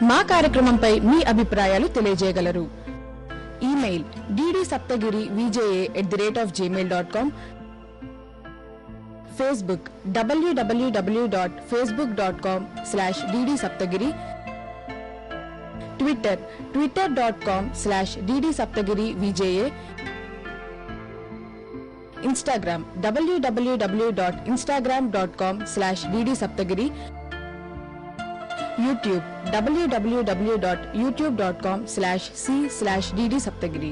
మా కార్యక్రమంపై మీ అభిప్రాయాలు తెలియజేయగలరు. Email ddSaptagiri-VJA@gmail.com, Facebook www.facebook.com/ddsaptagiri, Twitter twitter.com/ddsaptagiri-VJA, Instagram www.instagram.com/ddsaptagiri, YouTube www.youtube.com/c/ddsaptagiri.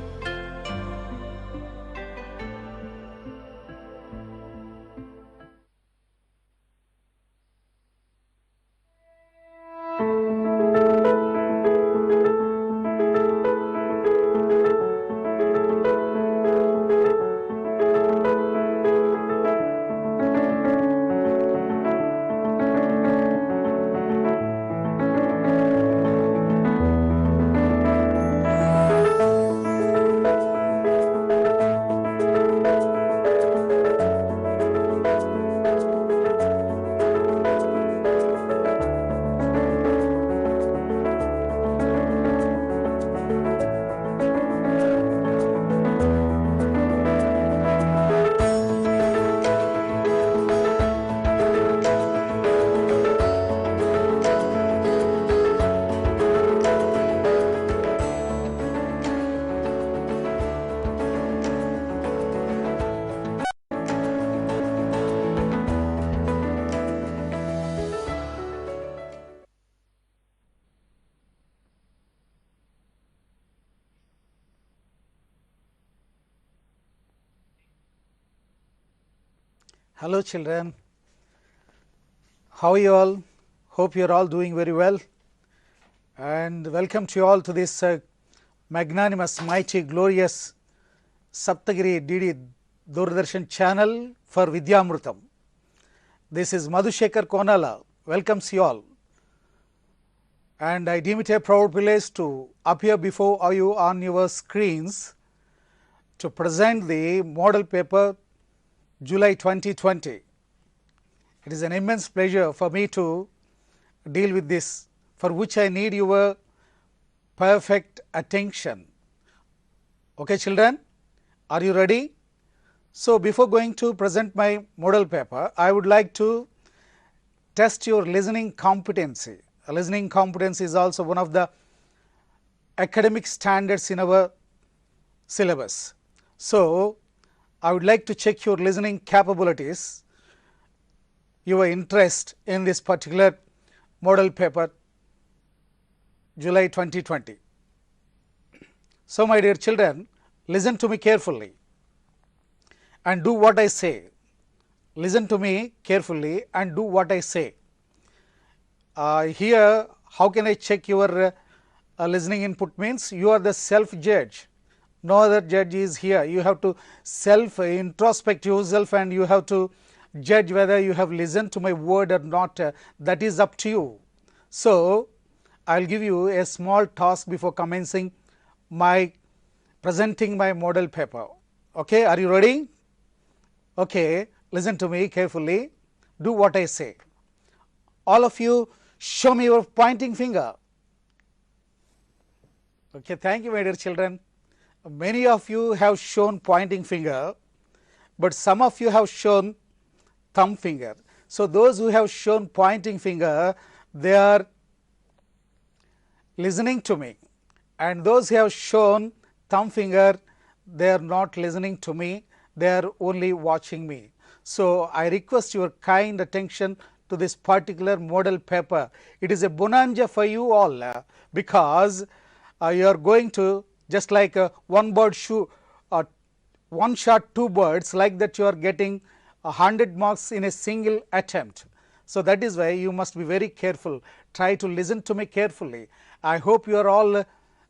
Hello children, how are you all? Hope you are all doing very well, and welcome to you all to this magnanimous, mighty, glorious Saptagiri DD Doordarshan channel for Vidyamrutham. This is Madhusekhar Konala, welcomes you all, and I deem it a proud privilege to appear before you on your screens to present the model paper July 2020. It is an immense pleasure for me to deal with this, for which I need your perfect attention. Okay children, are you ready? So before going to present my model paper, I would like to test your listening competency. Listening competency is also one of the academic standards in our syllabus. So I would like to check your listening capabilities, your interest in this particular model paper July 2020. So my dear children, listen to me carefully and do what I say. Listen to me carefully and do what I say. Here how can I check your listening input means you are the self judge. No other judge is here. You have to self introspect yourself and you have to judge whether you have listened to my word or not. That is up to you. So I will give you a small task before commencing my presenting my model paper. Okay, are you ready? Okay, listen to me carefully. Do what I say. All of you show me your pointing finger. Okay, thank you my dear children. Many of you have shown pointing finger, but some of you have shown thumb finger. So those who have shown pointing finger, they are listening to me, and those who have shown thumb finger, they are not listening to me, they are only watching me. So I request your kind attention to this particular model paper. It is a bonanza for you all, because you are going to just like one bird shoot, one shot two birds, like that you are getting 100 marks in a single attempt. So that is why you must be very careful. Try to listen to me carefully. I hope you are all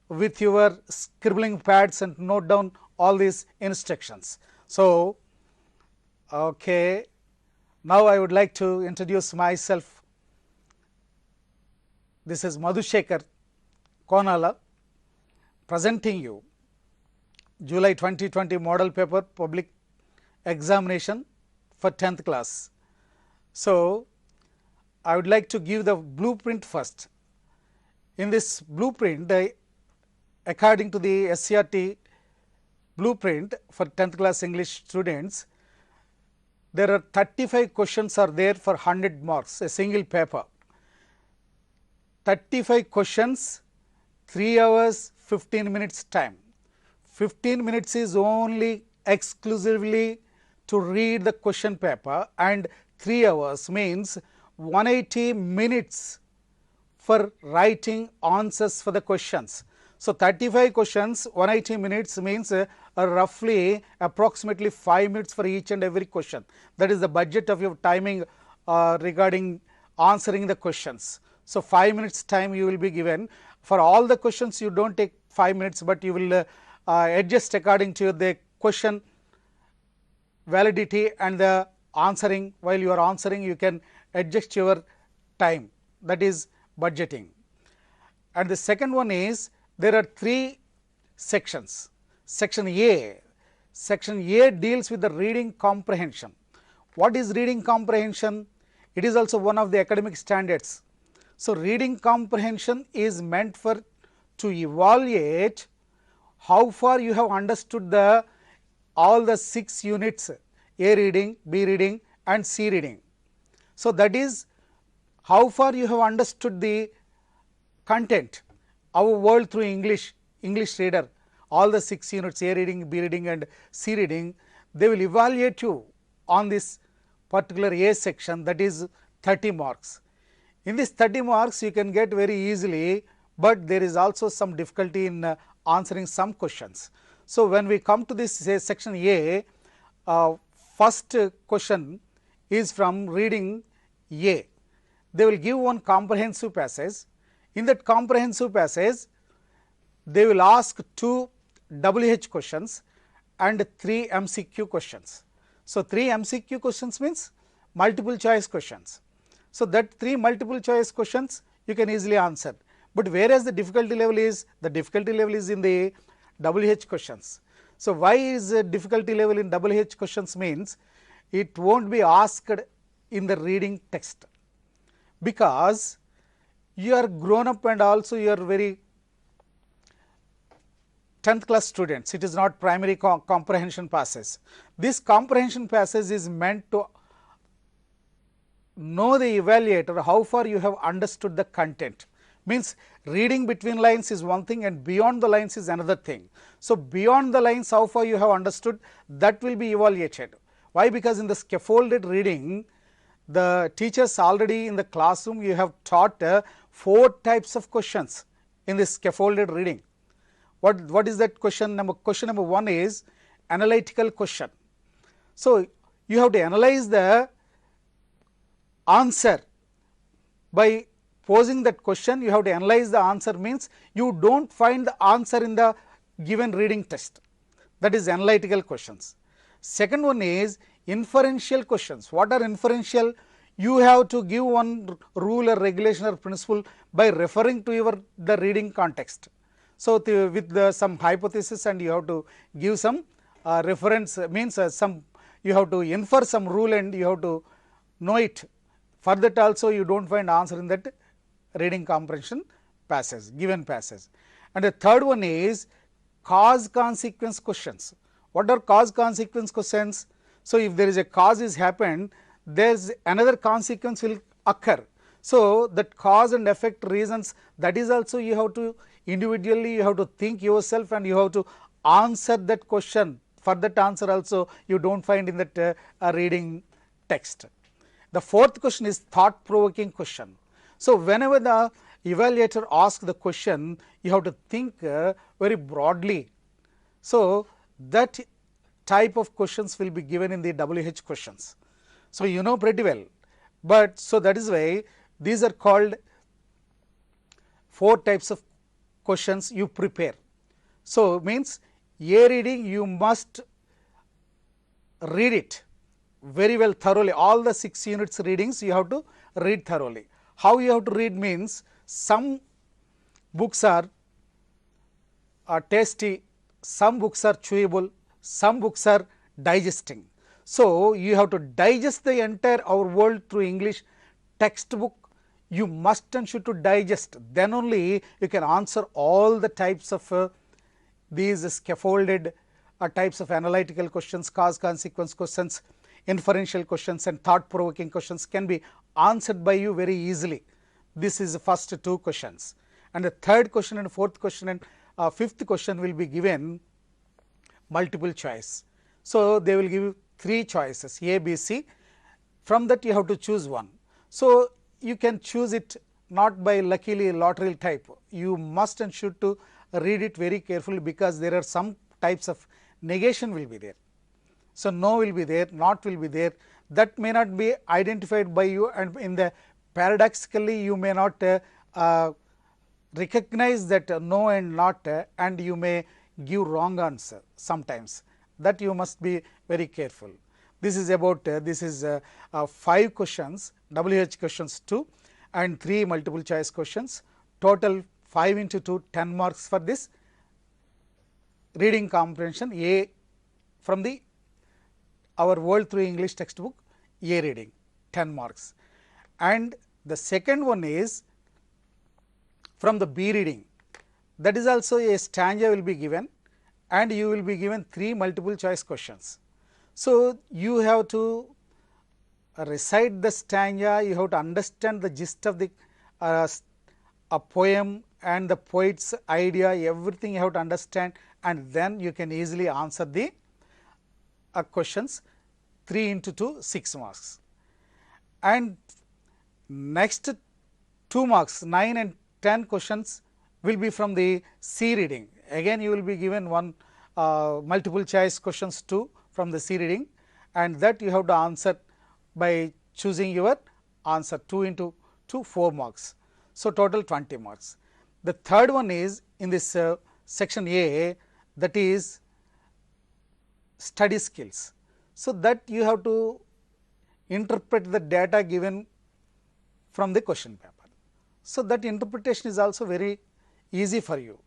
with your scribbling pads and note down all these instructions. So okay, now I would like to introduce myself. This is Madhusekhar Konala, presenting you July 2020 model paper public examination for 10th class. So I would like to give the blueprint first. In this blueprint, according to the SCRT blueprint for 10th class English students, there are 35 questions are there for 100 marks, a single paper. 35 questions, 3 hours 15 minutes time. 15 minutes is only exclusively to read the question paper, and 3 hours means 180 minutes for writing answers for the questions. So, 35 questions, 180 minutes means roughly approximately 5 minutes for each and every question. That is the budget of your timing regarding answering the questions. So, 5 minutes time you will be given. For all the questions you do not take 5 minutes, but you will adjust according to the question validity and the answering. While you are answering, you can adjust your time, that is budgeting. And the second one is, there are 3 sections. Section A deals with the reading comprehension. What is reading comprehension? It is also one of the academic standards. So, reading comprehension is meant for to evaluate how far you have understood the all the 6 units, A reading, B reading and C reading. So, that is how far you have understood the content, our world through English reader, all the 6 units, A reading, B reading and C reading, they will evaluate you on this particular A section, that is 30 marks. In this 30 marks you can get very easily, but there is also some difficulty in answering some questions. So, when we come to this section A, first question is from reading A. They will give one comprehensive passage. In that comprehensive passage, they will ask 2 WH questions and 3 MCQ questions. So, 3 MCQ questions means multiple choice questions. So, that 3 multiple choice questions you can easily answer, but whereas the difficulty level is in the WH questions. So, why is the difficulty level in WH questions means it will not be asked in the reading text, because you are grown up and also you are very 10th class students. It is not primary comprehension passage. This comprehension passage is meant to know the evaluator how far you have understood the content. Means reading between lines is one thing and beyond the lines is another thing. So, beyond the lines how far you have understood, that will be evaluated. Why? Because in the scaffolded reading, the teachers already in the classroom you have taught 4 types of questions in this scaffolded reading. What is that question number? Question number 1 is analytical question. So, you have to analyze the answer by posing that question. You have to analyze the answer means you do not find the answer in the given reading text, that is analytical questions. Second one is inferential questions. What are inferential? You have to give one rule or regulation or principle by referring to the reading context. So, with some hypothesis and you have to give some reference, means you have to infer some rule and you have to know it. For that also you do not find answer in that reading comprehension passage, given passage. And the third one is cause consequence questions. What are cause consequence questions? So, if there is a cause is happened, there is another consequence will occur. So, that cause and effect reasons, that is also you have to individually you have to think yourself and you have to answer that question. For that answer also you do not find in that reading text. The fourth question is thought provoking question. So, whenever the evaluator asks the question, you have to think very broadly. So, that type of questions will be given in the WH questions. So, you know pretty well, but so that is why these are called 4 types of questions you prepare. So, means A reading you must read it very well thoroughly, all the 6 units readings you have to read thoroughly. How you have to read means some books are tasty, some books are chewable, some books are digesting. So, you have to digest the entire our world through English textbook. you must and should to digest, then only you can answer all the types of these scaffolded types of analytical questions, cause consequence questions, inferential questions and thought provoking questions can be answered by you very easily. This is the first two questions, and the third question and fourth question and fifth question will be given multiple choice. So, they will give you three choices A, B, C. From that you have to choose one. So, you can choose it not by luckily lottery type, you must and should to read it very carefully, because there are some types of negation will be there. So, no will be there, not will be there, that may not be identified by you, and in the paradoxically you may not recognize that no and not, and you may give wrong answer sometimes, that you must be very careful. This is about this is 5 questions, WH questions 2 and 3 multiple choice questions, total 5 into 2 10 marks for this reading comprehension A from the our World Through English textbook A reading 10 marks, and the second one is from the B reading, that is also a stanza will be given and you will be given 3 multiple choice questions. So, you have to recite the stanza, you have to understand the gist of the a poem and the poet's idea, everything you have to understand, and then you can easily answer the questions 3 into 2 6 marks. And next 2 marks 9 and 10 questions will be from the C reading. Again you will be given one multiple choice questions 2 from the C reading, and that you have to answer by choosing your answer 2 into 2 4 marks. So, total 20 marks. The third one is in this section A, that is study skills. So, that you have to interpret the data given from the question paper. So, that interpretation is also very easy for you.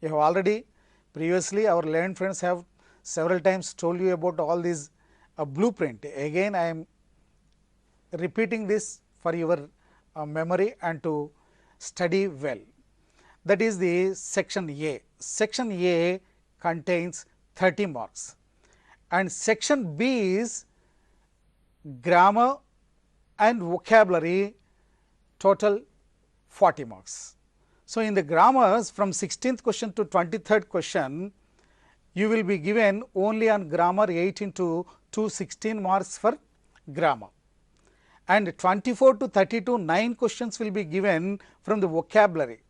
You have already previously our learned friends have several times told you about all these blueprint. Again I am repeating this for your memory and to study well. That is the section A. Section A contains 30 marks and section B is grammar and vocabulary, total 40 marks. So, in the grammars from 16th question to 23rd question, you will be given only on grammar 8 into 2 16 marks for grammar, and 24 to 32 9 questions will be given from the vocabulary,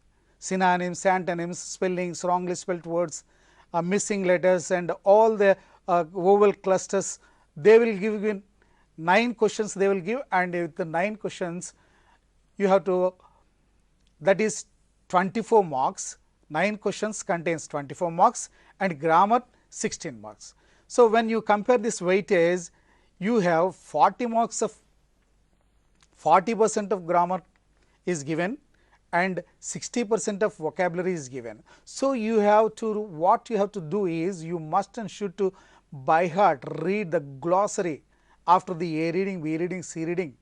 synonyms, antonyms, spellings, wrongly spelt words, missing letters and all the vowel clusters. They will give you 9 questions they will give, and with the 9 questions you have to, that is 24 marks, 9 questions contains 24 marks and grammar 16 marks. So, when you compare this weightage, you have 40 marks of 40% of grammar is given and 60% of vocabulary is given. So, you have to, what you have to do is you must and should to by heart read the glossary after the A reading, B reading, C reading,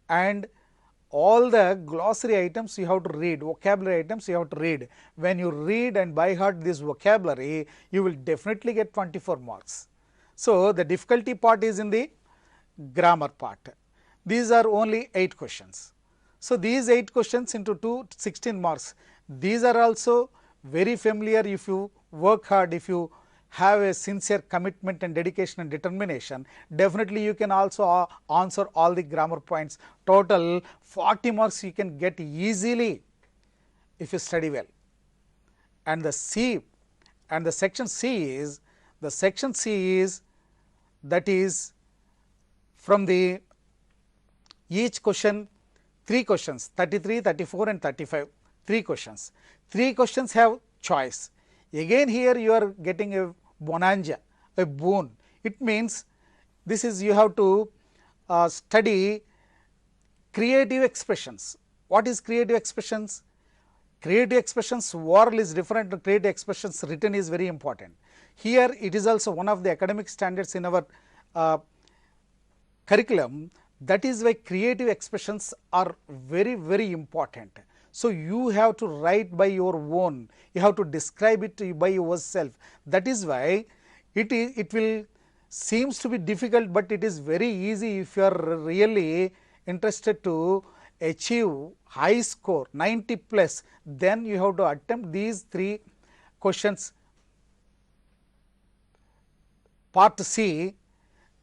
and all the glossary items you have to read, vocabulary items you have to read. When you read and by heart this vocabulary, you will definitely get 24 marks. So, the difficulty part is in the grammar part. These are only 8 questions. So, these 8 questions into 2 16 marks. These are also very familiar if you work hard, if you have a sincere commitment and dedication and determination, definitely you can also answer all the grammar points. Total 40 marks you can get easily if you study well. And the C and the section C is, the section C is, that is from the each question 3 questions 33, 34 and 35, 3 questions. 3 questions have choice. Again here you are getting a bonanza, a boon. It means this is you have to study creative expressions. What is creative expressions? Creative expressions oral is different to creative expressions written is very important. Here it is also one of the academic standards in our curriculum That is why creative expressions are very, very important. So, you have to write by your own, you have to describe it by yourself. That is why it will seems to be difficult, but it is very easy if you are really interested to achieve high score 90 plus, then you have to attempt these 3 questions. Part C,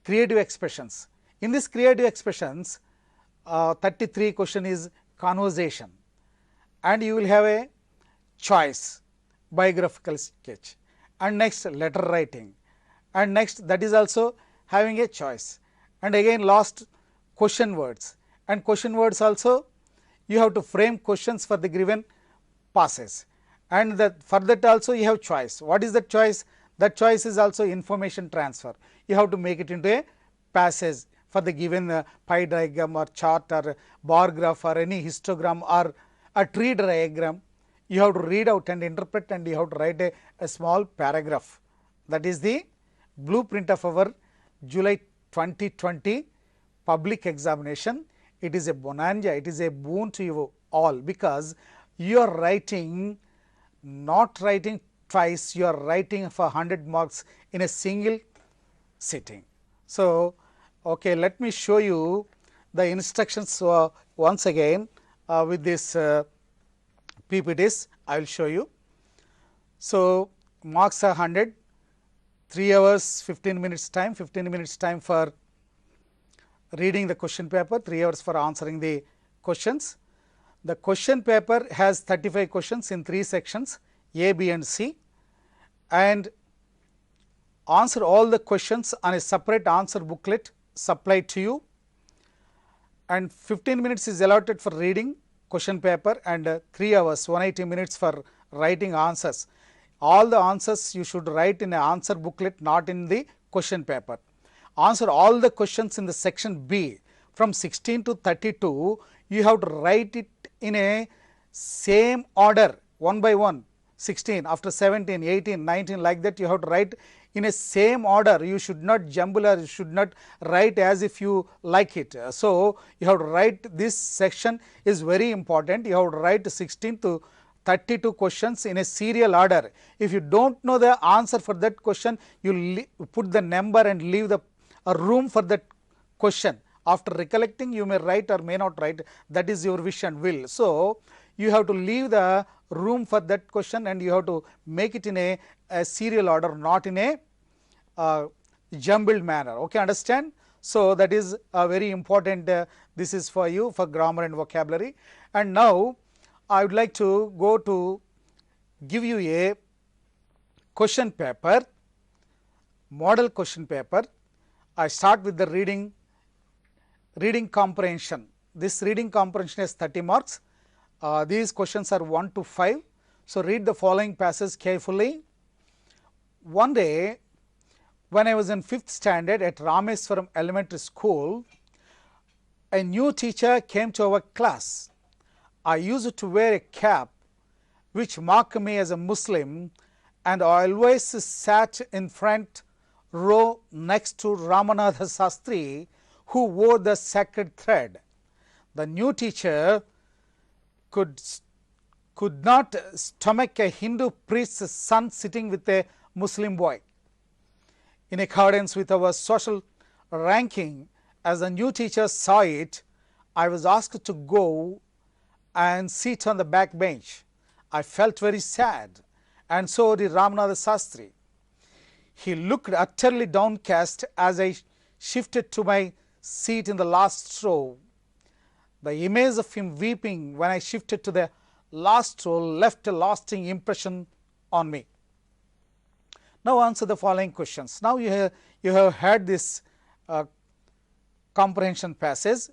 creative expressions. In this creative expressions, 33 question is conversation, and you will have a choice, biographical sketch, and next letter writing, and next that is also having a choice, and again last question words, and question words also you have to frame questions for the given passage, and that for that also you have choice. What is that choice? That choice is also information transfer. You have to make it into a passage for the given pie diagram or chart or bar graph or any histogram or a tree diagram. You have to read out and interpret, and you have to write a small paragraph. That is the blueprint of our July 2020 public examination. It is a bonanza, it is a boon to you all, because you are writing, not writing twice, you are writing for 100 marks in a single sitting. So, okay, let me show you the instructions once again with this PPTs. I will show you. So, marks are 100, 3 hours 15 minutes time, 15 minutes time for reading the question paper, 3 hours for answering the questions. The question paper has 35 questions in 3 sections, A, B and C, and answer all the questions on a separate answer booklet supplied to you, and 15 minutes is allotted for reading question paper, and 3 hours 180 minutes for writing answers. All the answers you should write in an answer booklet, not in the question paper. Answer all the questions in the section B from 16 to 32, you have to write it in a same order, one by one, 16, after 17, 18, 19, like that you have to write in a same order. You should not jumble, or you should not write as if you like it. So, you have to write, this section is very important. You have to write 16 to 32 questions in a serial order. If you do not know the answer for that question, you put the number and leave the room for that question. After recollecting, you may write or may not write, that is your wish and will. So, you have to leave the room for that question, and you have to make it in a serial order, not in a jumbled manner. Okay, understand? So, that is very important. This is for you for grammar and vocabulary. And now, I would like to go to give you a question paper, model question paper. I start with the reading comprehension. This reading comprehension has 30 marks. These questions are 1 to 5. So, read the following passage carefully. One day, when I was in 5th standard at Rameswaram Elementary School, a new teacher came to our class. I used to wear a cap which marked me as a Muslim, and I always sat in front row next to Ramanatha Sastri, who wore the sacred thread. The new teacher could not stomach a Hindu priest's son sitting with a Muslim boy. In accordance with our social ranking, as the new teacher saw it, I was asked to go and sit on the back bench. I felt very sad, and so did Ramanatha Sastri. He looked utterly downcast as I shifted to my seat in the last row. The image of him weeping when I shifted to the last row left a lasting impression on me. Now, answer the following questions. Now, you have had this comprehension passage,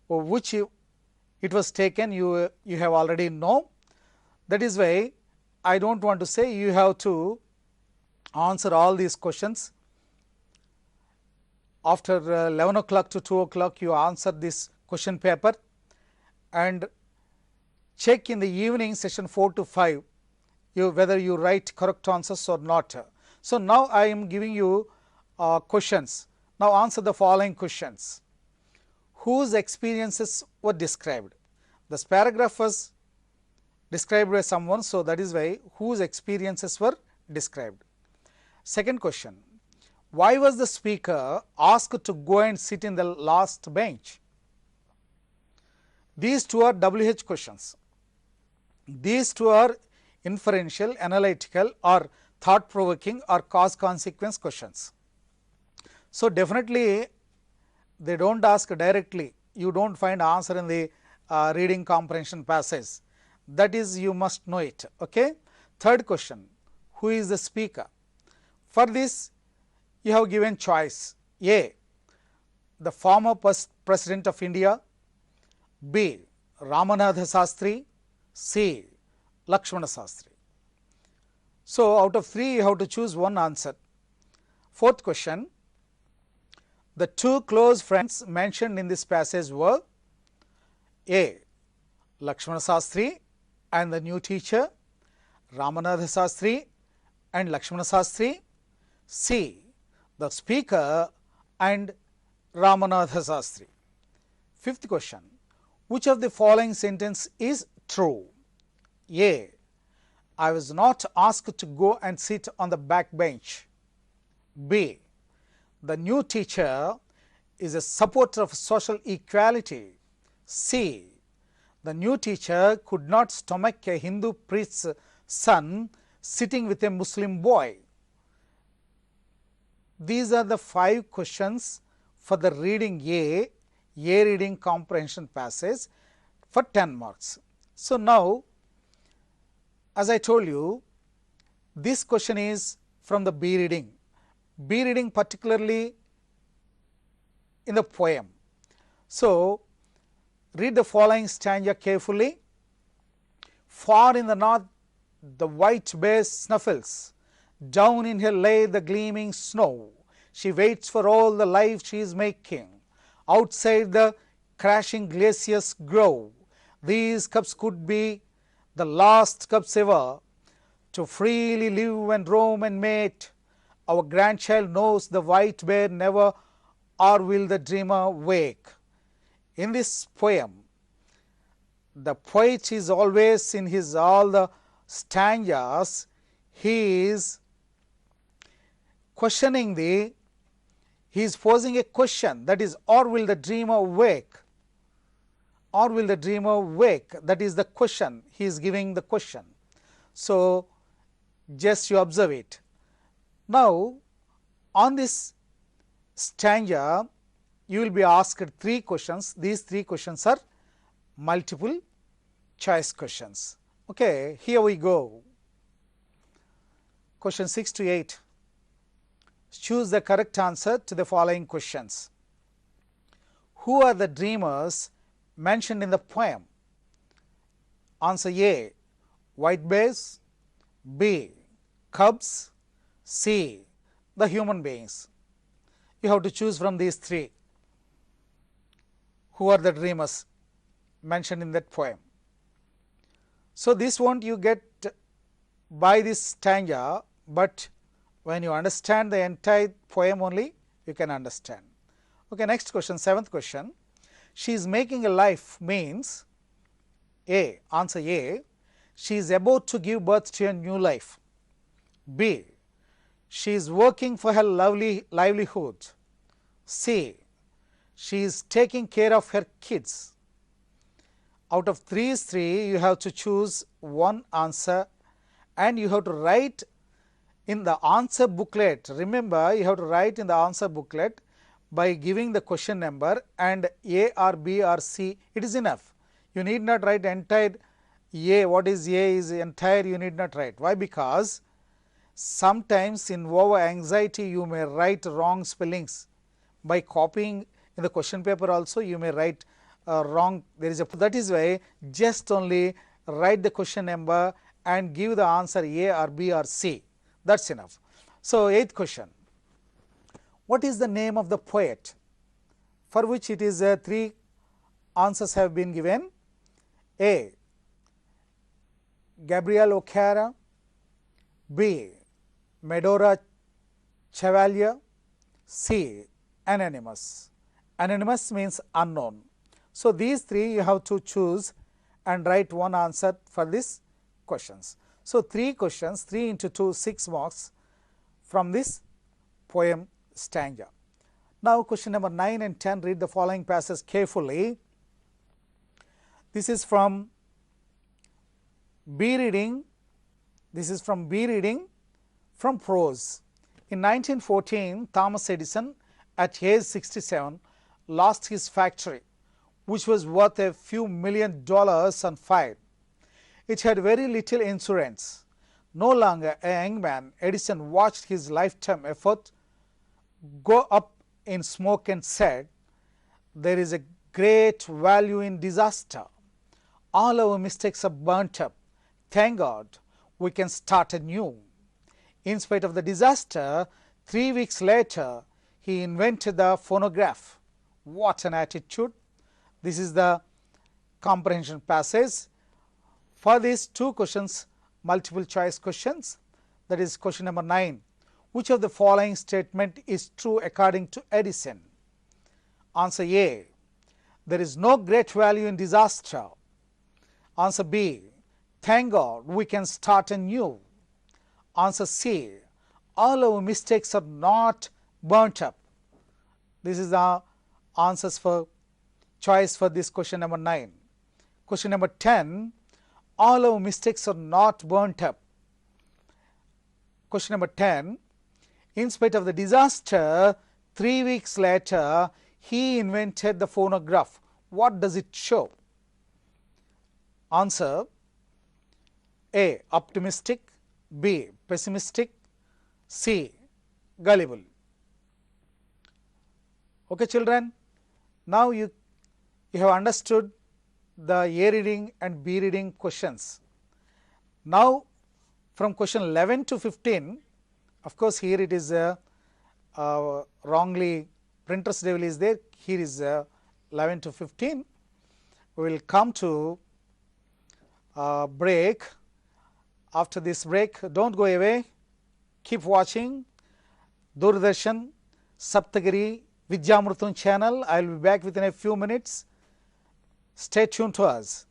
which it was taken, you have already know. That is why I do not want to say you have to answer all these questions. After 11 o'clock to 2 o'clock, you answer this question paper, and check in the evening session 4 to 5 whether you write correct answers or not. So, now I am giving you questions. Now, answer the following questions. whose experiences were described. This paragraph was described by someone, so that is why whose experiences were described. Second question, why was the speaker asked to go and sit in the last bench? These two are WH questions. These two are inferential, analytical or thought provoking or cause consequence questions. So, definitely they do not ask directly, you do not find answer in the reading comprehension passage, that is you must know it. Okay. Third question, who is the speaker? For this you have given choice, A, the former President of India, B, Ramanatha Sastri, C, Lakshmana Sastri. So, out of 3 you have to choose one answer. Fourth question, the two close friends mentioned in this passage were A, Lakshmana Sastri and the new teacher, Ramanatha Sastri and Lakshmana Sastri, C, the speaker and Ramanatha Sastri. Fifth question, which of the following sentence is true? A, I was not asked to go and sit on the back bench. B, the new teacher is a supporter of social equality. C, the new teacher could not stomach a Hindu priest's son sitting with a Muslim boy. These are the 5 questions for the reading A reading comprehension passage for 10 marks. So, now as I told you, this question is from the B reading. B reading particularly in the poem. So, read the following stanza carefully. Far in the north the white bear snuffles, down in her lay the gleaming snow. She waits for all the life she is making. Outside the crashing glaciers grow. These cups could be the last cups ever, to freely live and roam and mate. Our grandchild knows the white bear never, or will the dreamer wake. In this poem, the poet is always in his all the stanzas, he is questioning he is posing a question, that is, or will the dreamer wake, or will the dreamer wake, that is the question, he is giving the question. So, just you observe it. Now, on this stanza you will be asked 3 questions. These 3 questions are multiple choice questions. Okay, here we go. Question 6 to 8. Choose the correct answer to the following questions. Who are the dreamers mentioned in the poem? Answer A, white bears, B, cubs, C, the human beings. You have to choose from these 3. Who are the dreamers mentioned in that poem? So, this won't you get by this stanza, but when you understand the entire poem only, you can understand. Okay, next question, 7th question. She is making a life means A, answer A, she is about to give birth to a new life. B, she is working for her livelihood. C, she is taking care of her kids. Out of these 3, you have to choose one answer and you have to write in the answer booklet. Remember, you have to write in the answer booklet by giving the question number and A or B or C, it is enough. You need not write entire A, what is A is entire, you need not write. Why? Because sometimes in over anxiety you may write wrong spellings. By copying in the question paper also you may write wrong, there is a, that is why just only write the question number and give the answer A or B or C, that is enough. So, 8th question, what is the name of the poet, for which it is 3 answers have been given. A, Gabriel O'Hara, B, Medora Chevalier, C, anonymous. Anonymous means unknown. So, these three you have to choose and write one answer for this questions. So, 3 questions, 3 into 2, 6 marks from this poem stanza. Now, question number 9 and 10, read the following passage carefully. This is from B reading, from prose. In 1914, Thomas Edison at age 67 lost his factory, which was worth a few $1 million on fire. It had very little insurance. No longer a young man, Edison watched his lifetime effort go up in smoke and said, "There is a great value in disaster. All our mistakes are burnt up. Thank God, we can start anew." In spite of the disaster, 3 weeks later, he invented the phonograph. What an attitude! This is the comprehension passage. For these 2 questions, multiple choice questions, that is question number 9. Which of the following statement is true according to Edison? Answer A, there is no great value in disaster. Answer B, thank God we can start anew. Answer C, all our mistakes are not burnt up. This is the answers for choice for this question number 9. Question number 10, all our mistakes are not burnt up. Question number 10, in spite of the disaster, 3 weeks later, he invented the phonograph. What does it show? Answer A, optimistic, B, pessimistic, C, gullible. Okay, children, now you have understood the A reading and B reading questions. Now, from question 11 to 15, of course, here it is wrongly printer's devil is there. Here is 11 to 15. We will come to break. After this break, don't go away. Keep watching Doordarshan Saptagiri-Vidyamrutham channel. I will be back within a few minutes. Stay tuned to us.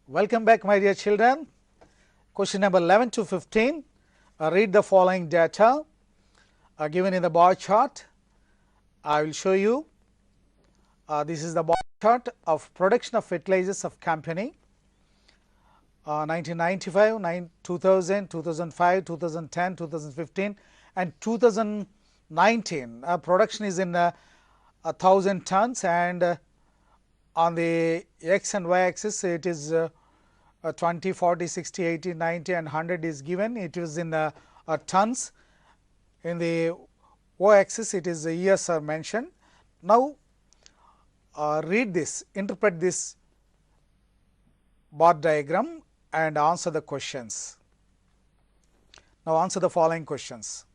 Welcome back, my dear children. Question number 11 to 15. Read the following data given in the bar chart. I will show you. This is the bar chart of production of fertilizers of company. 1995, 2000, 2005, 2010, 2015 and 2019. Production is in 1,000 tons, and on the x and y axis it is 20, 40, 60, 80, 90 and 100 is given. It is in tons. In the y axis it is years are mentioned. Now, read this, interpret this bar diagram and answer the questions. Now, answer the following questions.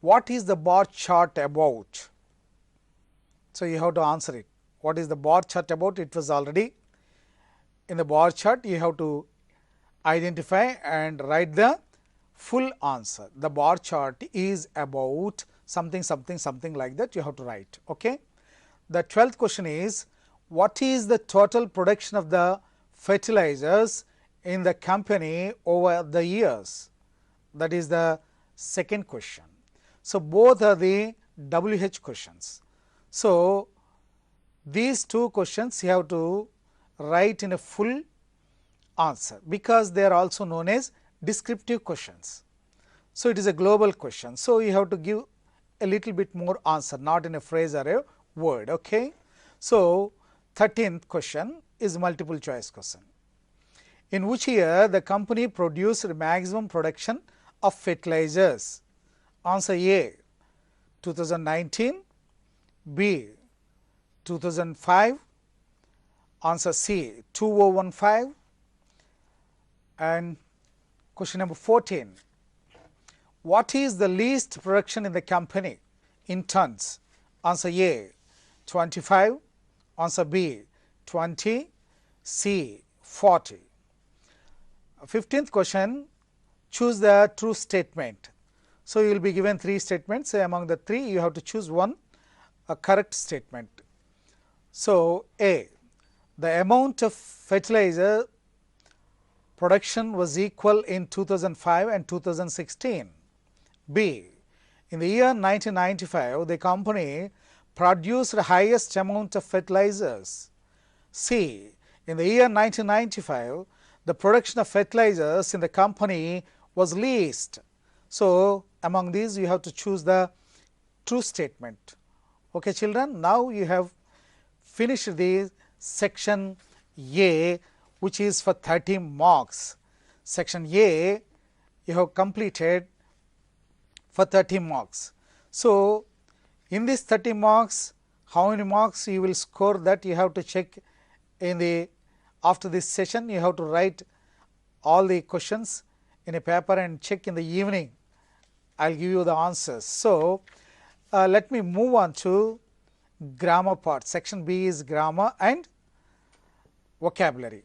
What is the bar chart about? So, you have to answer it. What is the bar chart about? It was already in the bar chart. You have to identify and write the full answer. The bar chart is about something, something, something like that you have to write. Okay. The 12th question is, what is the total production of the fertilizers in the company over the years? That is the second question. So, both are the WH questions. So, these two questions you have to write in a full answer, because they are also known as descriptive questions. So, it is a global question. So, you have to give a little bit more answer, not in a phrase or a word. Okay. So, 13th question is multiple choice question. In which year the company produced maximum production of fertilizers? Answer A, 2019, B, 2005, answer C, 2015, and question number 14. What is the least production in the company in tons? Answer A, 25, answer B, 20, C, 40. 15th question, choose the true statement. So, you will be given 3 statements. Among the 3 you have to choose one correct statement. So, A, the amount of fertilizer production was equal in 2005 and 2016. B, in the year 1995 the company produced the highest amount of fertilizers. C, in the year 1995 the production of fertilizers in the company was least. So, among these you have to choose the true statement. Okay, children, now you have finished the section A, which is for 30 marks. Section A you have completed for 30 marks. So, in this 30 marks, how many marks you will score, that you have to check in the after this session. You have to write all the questions in a paper and check in the evening. I will give you the answers. So, let me move on to grammar part. Section B is grammar and vocabulary.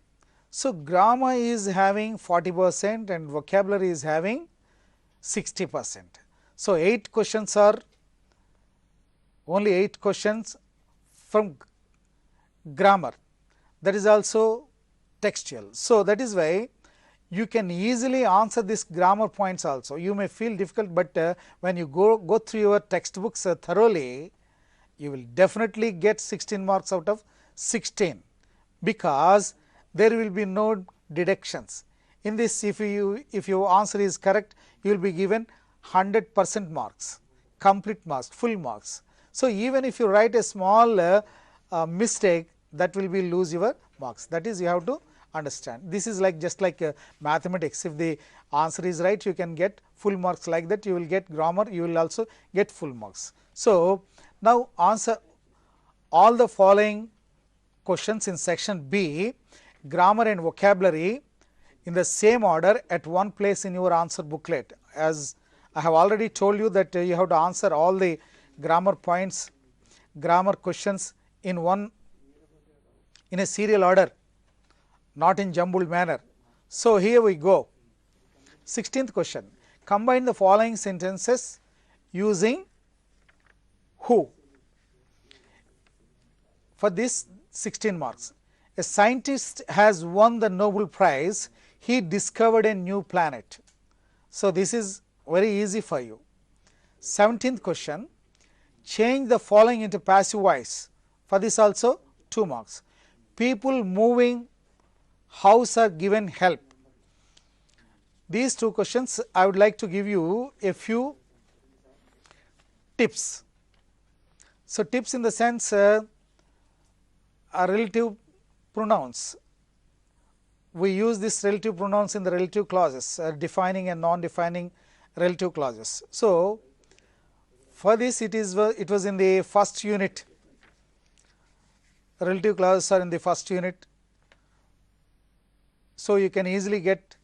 So, grammar is having 40% and vocabulary is having 60%. So, 8 questions are only 8 questions from grammar, that is also textual. So, that is why you can easily answer this grammar points also. You may feel difficult, but when you go through your textbooks thoroughly, you will definitely get 16 marks out of 16, because there will be no deductions. In this, if your answer is correct, you will be given 100% marks, complete marks, full marks. So, even if you write a small mistake, that will be lose your marks. That is, you have to understand. This is like just like mathematics. If the answer is right, you can get full marks. Like that, you will get grammar, you will also get full marks. So, now answer all the following questions in section B, grammar and vocabulary, in the same order at one place in your answer booklet. As I have already told you that you have to answer all the grammar points, grammar questions in a serial order, not in jumbled manner. So, here we go. 16th question, combine the following sentences using who. For this 16 marks, a scientist has won the Nobel Prize, he discovered a new planet. So, this is very easy for you. 17th question, change the following into passive voice. For this also 2 marks. People moving house are given help. These 2 questions I would like to give you a few tips. So, tips in the sense are relative pronouns. We use this relative pronouns in the relative clauses, defining and non-defining relative clauses. So, for this it was in the first unit. Relative clauses are in the first unit. So, you can easily get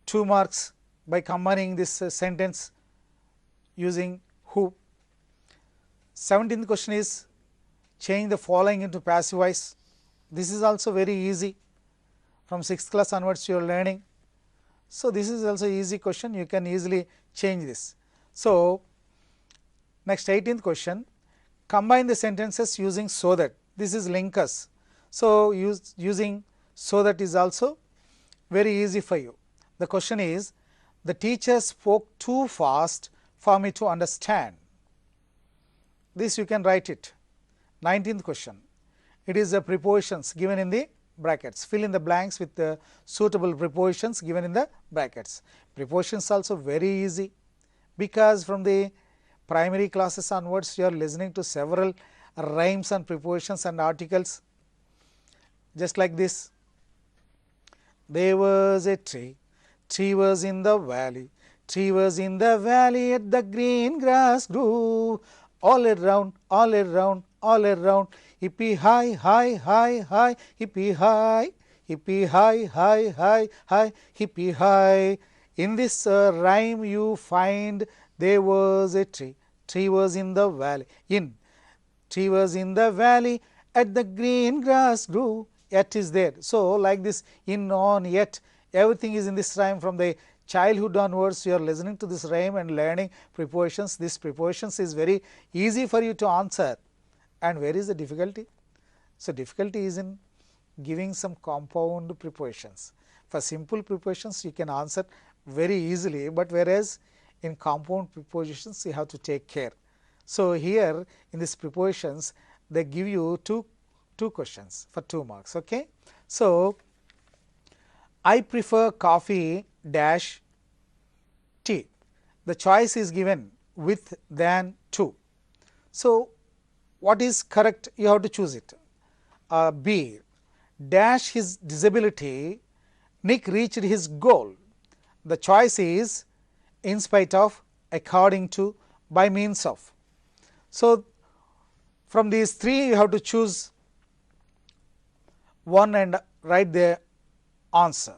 2 marks by combining this sentence using who. 17th question is change the following into passive voice. This is also very easy. From 6th class onwards you are learning. So, this is also easy question, you can easily change this. So, next 18th question, combine the sentences using so that. This is linkers. So, using so that is also very easy for you. The question is, The teacher spoke too fast for me to understand. This you can write it. 19th question. It is the prepositions given in the brackets. Fill in the blanks with the suitable prepositions given in the brackets. Prepositions also very easy, because from the primary classes onwards you are listening to several rhymes and prepositions and articles, just like this. There was a tree, tree was in the valley, tree was in the valley, at the green grass grew, all around, all around, all around, hippie high, high, high, high, hippie high, hippie high, high, high, high, hippie high. In this rhyme you find there was a tree, tree was in the valley, in, tree was in the valley, at the green grass grew, yet is there. So, like this, in, on, yet, everything is in this rhyme. From the childhood onwards you are listening to this rhyme and learning prepositions. This prepositions is very easy for you to answer. And where is the difficulty? So, difficulty is in giving some compound prepositions. For simple prepositions you can answer very easily, but whereas in compound prepositions you have to take care. So, here in these prepositions they give you two questions for 2 marks. Okay. So, I prefer coffee dash tea. The choice is given with, than, to. So, what is correct? You have to choose it. B, dash his disability, Nick reached his goal. The choice is in spite of, according to, by means of. So, from these 3 you have to choose one and write the answer.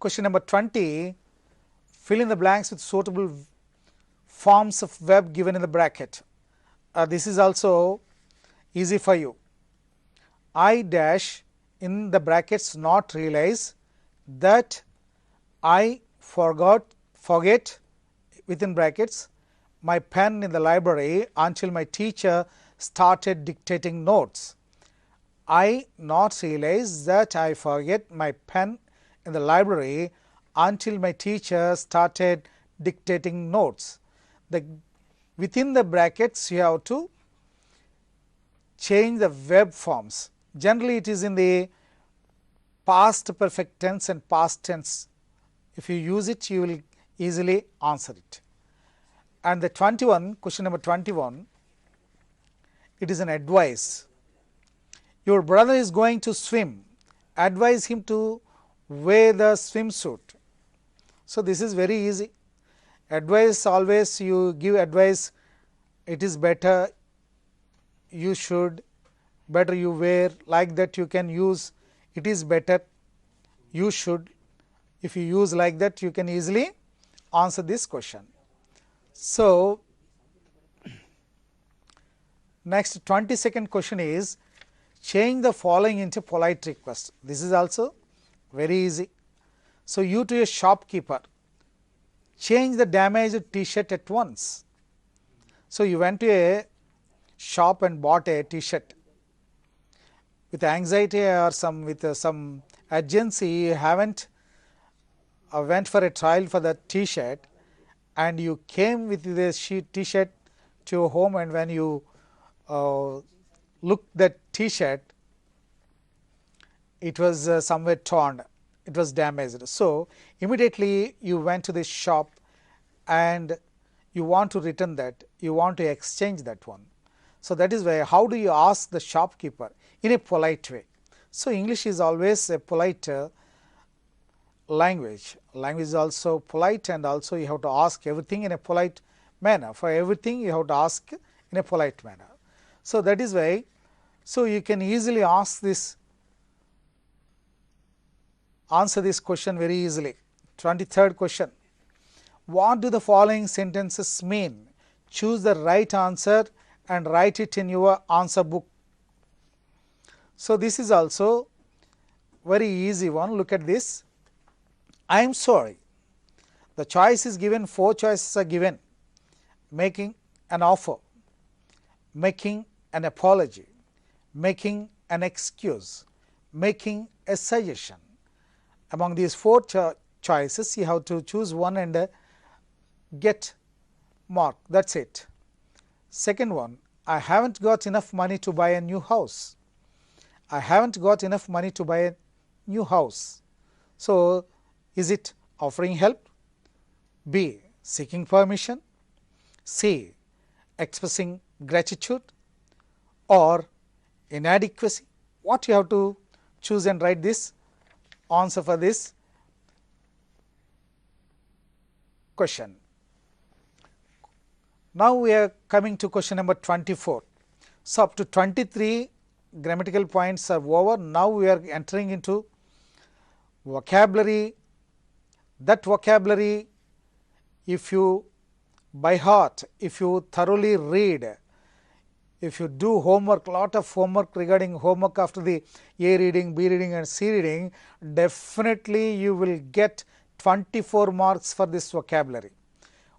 Question number 20, fill in the blanks with suitable forms of verb given in the bracket. This is also easy for you. I dash in the brackets not realize that I forget within brackets my pen in the library until my teacher started dictating notes. I not realize that I forget my pen in the library until my teacher started dictating notes. Within the brackets you have to change the verb forms. Generally it is in the past perfect tense and past tense. If you use it you will easily answer it. And the 21, question number 21, it is an advice. Your brother is going to swim, advise him to wear the swimsuit. So, this is very easy. Advice, always you give advice, it is better, you should, better you wear, like that you can use, it is better, you should. If you use like that you can easily answer this question. So, next 22nd question is, change the following into polite request. This is also very easy. So, you to a shopkeeper, change the damaged t-shirt at once. So, you went to a shop and bought a t-shirt. With anxiety or with some urgency, you haven't went for a trial for the t-shirt, and you came with the t-shirt to your home, and when you looked that t-shirt, it was somewhere torn, it was damaged. So, immediately you went to the shop and you want to return that, you want to exchange that one. So, that is why how do you ask the shopkeeper? In a polite way. So, English is always a polite language. Language is also polite, and also you have to ask everything in a polite manner. For everything you have to ask in a polite manner. So, that is why, so you can easily ask this, answer this question very easily. 23rd question, what do the following sentences mean? Choose the right answer and write it in your answer book. So, this is also very easy one. Look at this. I am sorry. The choice is given, 4 choices are given. Making an offer, making an apology, making an excuse, making a suggestion. Among these 4 choices. You have to choose one and get mark. That's it. Second one, I haven't got enough money to buy a new house. I haven't got enough money to buy a new house. So, is it offering help? B, seeking permission? C, expressing gratitude? Or inadequacy? What you have to choose and write this answer for this question. Now, we are coming to question number 24. So, up to 23 grammatical points are over. Now, we are entering into vocabulary. That vocabulary, if you by heart, if you thoroughly read, if you do homework, lot of homework regarding homework after the A reading, B reading and C reading, definitely you will get 24 marks for this vocabulary.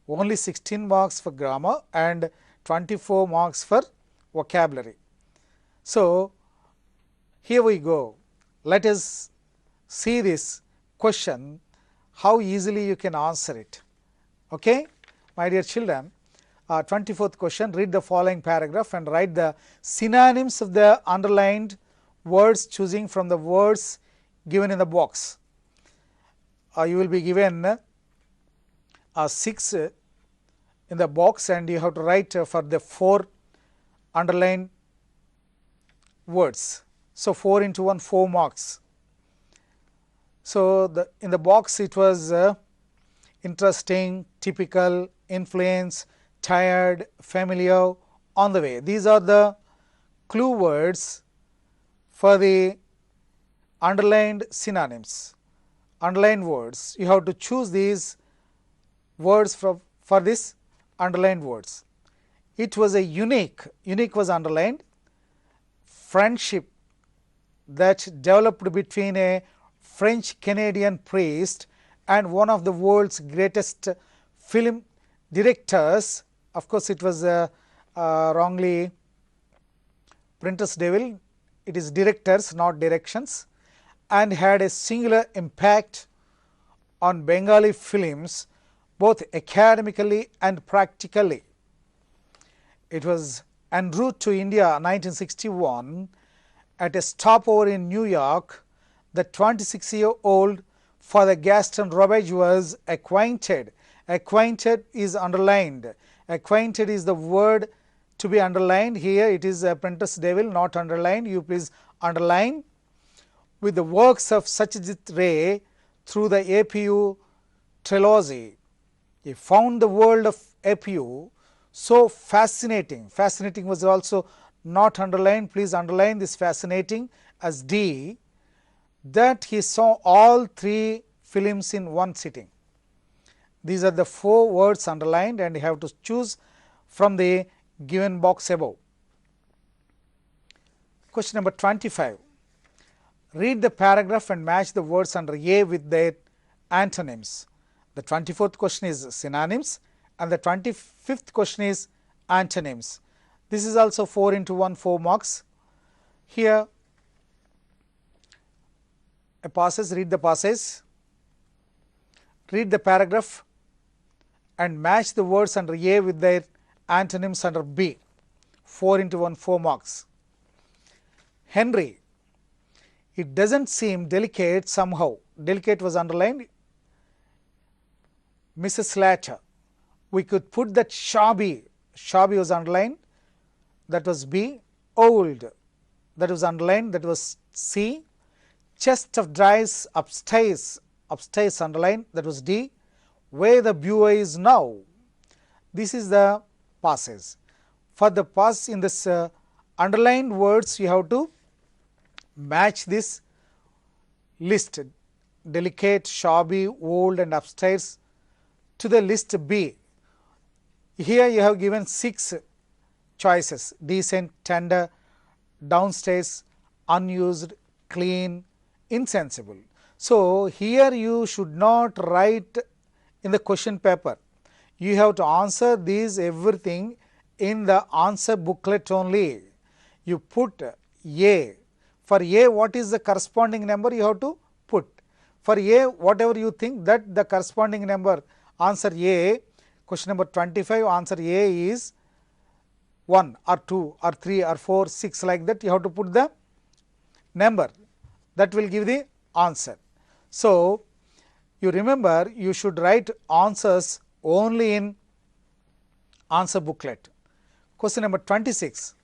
Only 16 marks for grammar and 24 marks for vocabulary. So, here we go. Let us see this question, how easily you can answer it. Okay, my dear children, 24th question, read the following paragraph and write the synonyms of the underlined words choosing from the words given in the box. You will be given 6 in the box and you have to write for the 4 underlined words. So, 4 into 1, 4 marks. So, in the box it was interesting, typical, influence, tired, familiar, on the way. These are the clue words for the underlined synonyms, underlined words. You have to choose these words for this underlined words. It was a unique was underlined, friendship that developed between a French Canadian priest and one of the world's greatest film directors. Of course, it was wrongly printer's devil, it is directors not directions, and had a singular impact on Bengali films both academically and practically. It was en route to India 1961. At a stopover in New York, the 26-year-old Father Gaston Robbage was acquainted. Acquainted is underlined. Acquainted is the word to be underlined. Here it is a printer's devil, not underlined. You please underline. With the works of Satyajit Ray through the APU trilogy. He found the world of APU so fascinating. Fascinating was also not underlined. Please underline this fascinating as D, that he saw all 3 films in one sitting. These are the 4 words underlined and you have to choose from the given box above. Question number 25. Read the paragraph and match the words under A with their antonyms. The 24th question is synonyms and the 25th question is antonyms. This is also 4 into 1, 4 marks. Here a passage, read the passage, read the paragraph and match the words under A with their antonyms under B. 4 into 1, 4 marks. Henry, it doesn't seem delicate somehow. Delicate was underlined. Mrs. Slater, we could put that shabby. Shabby was underlined. That was B. Old, that was underlined. That was C. Chest of drawers upstairs. Upstairs underlined. That was D. Where the bureau is now. This is the passage. For the pass in this underlined words, you have to match this list, delicate, shabby, old and upstairs, to the list B. Here you have given 6 choices: decent, tender, downstairs, unused, clean, insensible. So, here you should not write in the question paper. You have to answer these everything in the answer booklet only. You put A. For A, what is the corresponding number you have to put. For A, whatever you think, that the corresponding number, answer A, question number 25, answer A is 1 or 2 or 3 or 4, 6, like that you have to put the number, that will give the answer. So, you remember you should write answers only in answer booklet. Question number 26,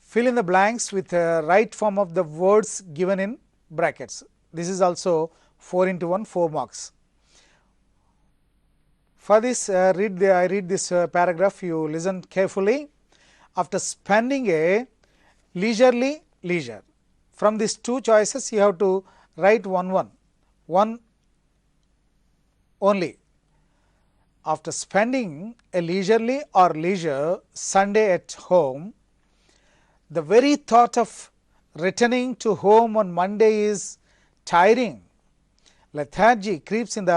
fill in the blanks with the right form of the words given in brackets. This is also 4 into 1, 4 marks. For this, I read this paragraph, you listen carefully. After spending a leisurely leisure, from these two choices you have to write one only. After spending a leisurely or leisure Sunday at home, the very thought of returning to home on Monday is tiring. Lethargy creeps in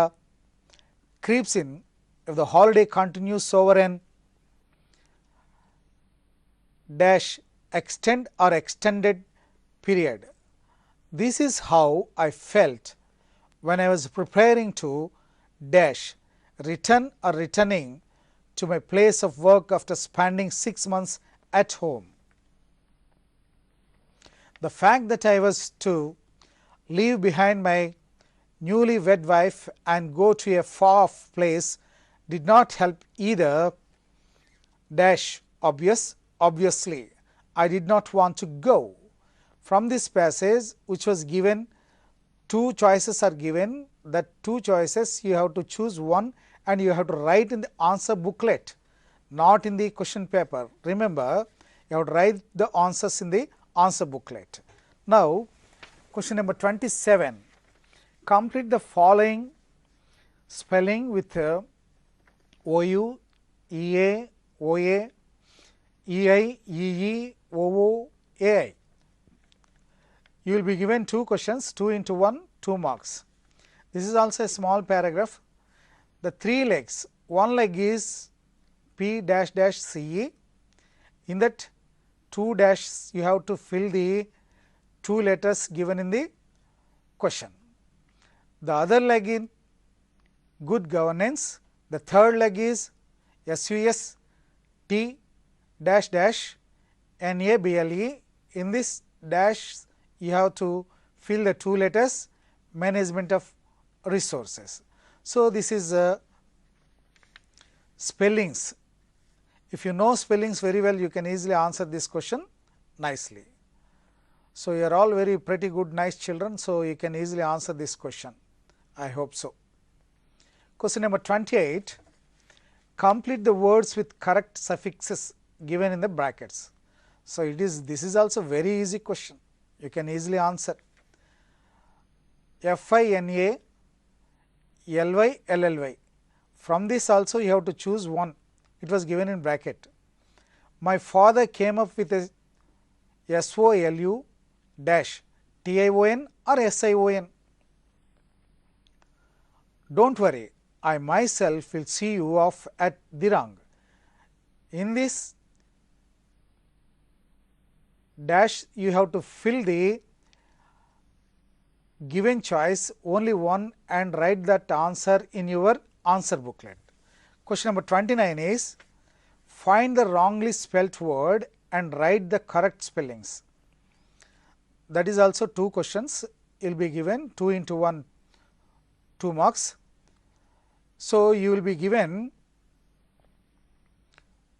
if the holiday continues over an dash extended period. This is how I felt when I was preparing to dash return or returning to my place of work after spending 6 months at home. The fact that I was to leave behind my newly wed wife and go to a far off place did not help either. Dash obviously I did not want to go. From this passage, which was given, two choices are given. That two choices you have to choose one and you have to write in the answer booklet, not in the question paper. Remember, you have to write the answers in the answer booklet. Now, question number 27, complete the following spelling with OU, EA, OA, EI, EE, OO, AI. You will be given two questions, 2 into 1, 2 marks. This is also a small paragraph. The 3 legs, one leg is P dash dash CE. In that 2 dash you have to fill the 2 letters given in the question. The other leg in good governance. The third leg is SUS T dash dash NABLE. In this dash you have to fill the 2 letters management of resources. So, this is spellings. If you know spellings very well, you can easily answer this question nicely. So, you are all very pretty good nice children. So, you can easily answer this question, I hope so. Question number 28, complete the words with correct suffixes given in the brackets. So, this is also very easy question, you can easily answer. FINA, LY, LLY. From this also you have to choose one, it was given in bracket. My father came up with a SOLU dash TION or SION. Don't worry, I myself will see you off at the rung. In this dash you have to fill the given choice only one and write that answer in your answer booklet. Question number 29 is find the wrongly spelt word and write the correct spellings. That is also 2 questions, you will be given 2 into 1, 2 marks. So, you will be given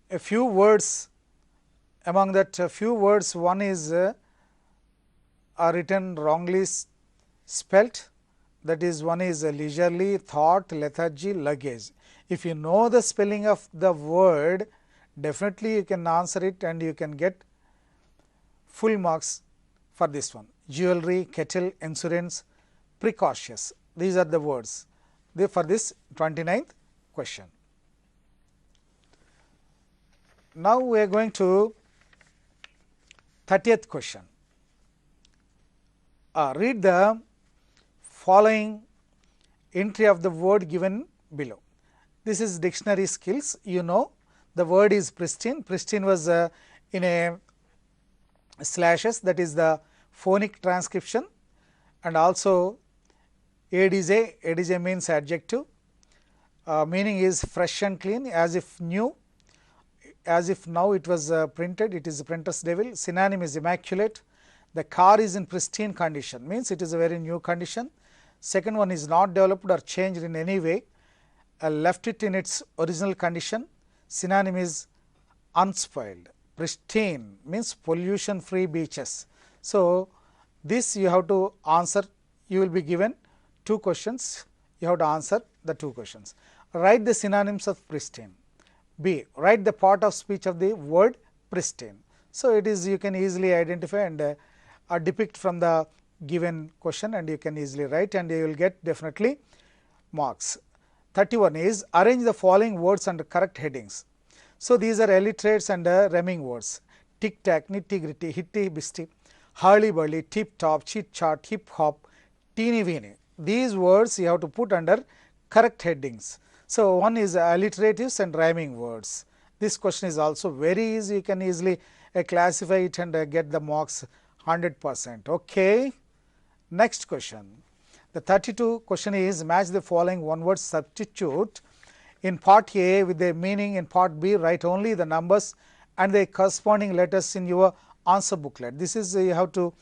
a few words, among that few words one is are written wrongly spelt, that is one is leisurely, thought, lethargy, luggage. If you know the spelling of the word, definitely you can answer it and you can get full marks for this one. Jewelry, kettle, insurance, precautious, these are the words for this 29th question. Now, we are going to 30th question. Read the following entry of the word given below. This is dictionary skills. You know the word is pristine. Pristine was in a slashes, that is the phonic transcription, and also ADJ means adjective, meaning is fresh and clean, as if new, as if now it was printed, it is a printer's devil. Synonym is immaculate. The car is in pristine condition, means it is a very new condition. Second one is not developed or changed in any way, left it in its original condition. Synonym is unspoiled. Pristine means pollution free beaches. So, this you have to answer, you will be given 2 questions, you have to answer the 2 questions. Write the synonyms of pristine. B. Write the part of speech of the word pristine. So, it is you can easily identify and depict from the given question, and you can easily write, and you will get definitely marks. 31 is arrange the following words under correct headings. So, these are alliterates and rhyming words: tic tac, nitty gritty, hitty bisty, hurly burly, tip top, chit chat, hip hop, teeny weeny. These words you have to put under correct headings. So, one is alliteratives and rhyming words. This question is also very easy, you can easily classify it and get the marks 100%. Okay. Next question. The 32 question is match the following one word substitute in part A with the meaning in part B. Write only the numbers and the corresponding letters in your answer booklet. This is you have to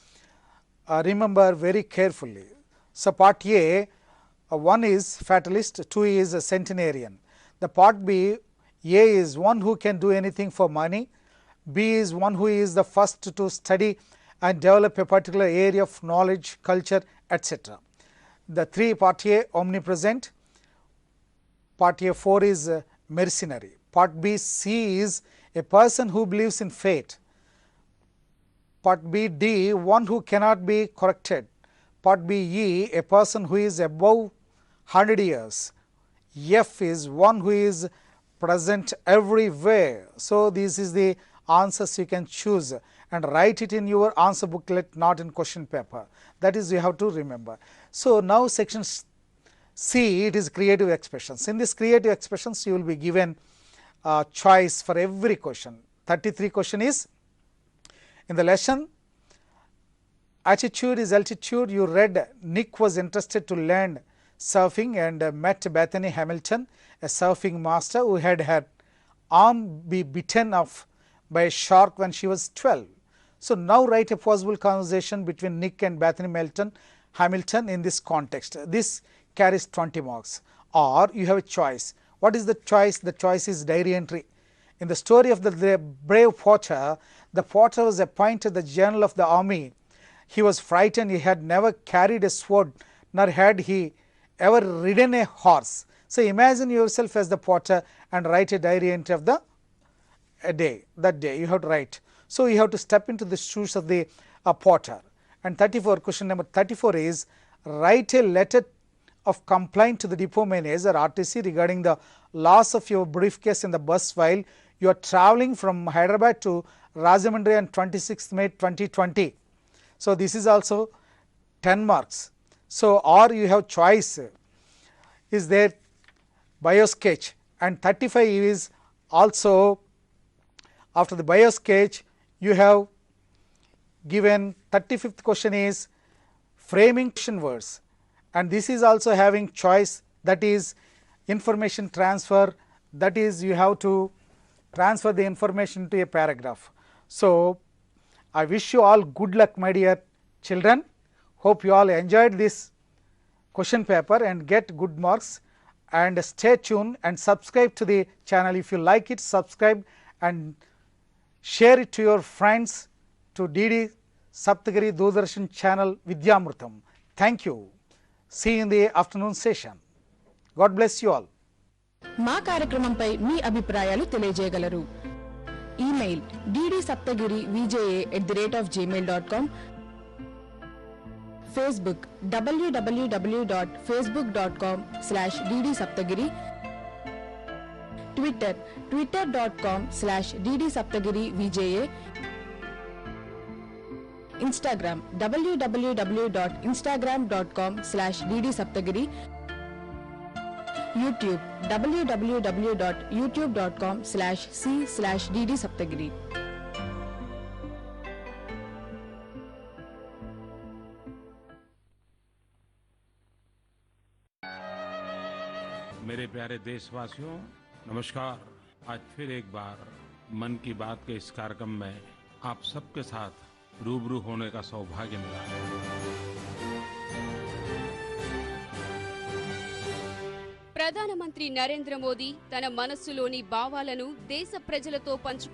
remember very carefully. So, part A, 1 is fatalist, 2 is a centenarian. The part B, A is one who can do anything for money, B is one who is the first to study and develop a particular area of knowledge, culture, etc. The 3 part A, omnipresent, part A 4 is mercenary, part B C is a person who believes in fate, part B D one who cannot be corrected, part B E a person who is above 100 years, F is one who is present everywhere. So, this is the answers you can choose and write it in your answer booklet, not in question paper. That is you have to remember. So, now section C, it is creative expressions. In this creative expressions you will be given choice for every question. 33 question is in the lesson attitude is altitude. You read Nick was interested to learn surfing and met Bethany Hamilton, a surfing master who had her arm be bitten off by a shark when she was 12. So, now write a possible conversation between Nick and Bethany Hamilton in this context. This carries 20 marks, or you have a choice. What is the choice? The choice is diary entry. In the story of the brave Porter, the Porter was appointed the general of the army. He was frightened. He had never carried a sword, nor had he ever ridden a horse. So, imagine yourself as the Porter and write a diary entry of the day, that day you have to write. So, you have to step into the shoes of the Porter. And 34, question number 34 is write a letter of complaint to the depot manager RTC regarding the loss of your briefcase in the bus while you are travelling from Hyderabad to Rajahmundry on 26th May 2020. So, this is also 10 marks. So, or you have choice is there bio sketch, and 35 is also after the bio sketch you have given 35th question is framing question words, and this is also having choice, that is information transfer, that is you have to transfer the information to a paragraph. So, I wish you all good luck, my dear children. Hope you all enjoyed this question paper and get good marks, and stay tuned and subscribe to the channel. If you like it, subscribe and share it to your friends to DD Saptagiri Doordarshan channel Vidyamrutham. Thank you. See you in the afternoon session. God bless you all. మా కార్యక్రమంపై మీ అభిప్రాయాలు తెలియజేయగలరు. Email ddSaptagiri@gmail.com, Facebook www.facebook.com/ddsaptagiri, Twitter twitter.com/ddsaptagiri-VJA, Instagram www.instagram.com/ddsaptagiri, YouTube www.youtube.com/c/ddsaptagiri. मेरे प्यारे देशवासियों, नमस्कार। आज फिर एक बार मन की बात के इस कार्यक्रम में आप सबके साथ रूबरू होने का सौभाग्य मिला है। ప్రధానమంత్రి నరేంద్ర మోదీ తన మనస్సులోని భావాలను దేశ ప్రజలతో పంచుకున్న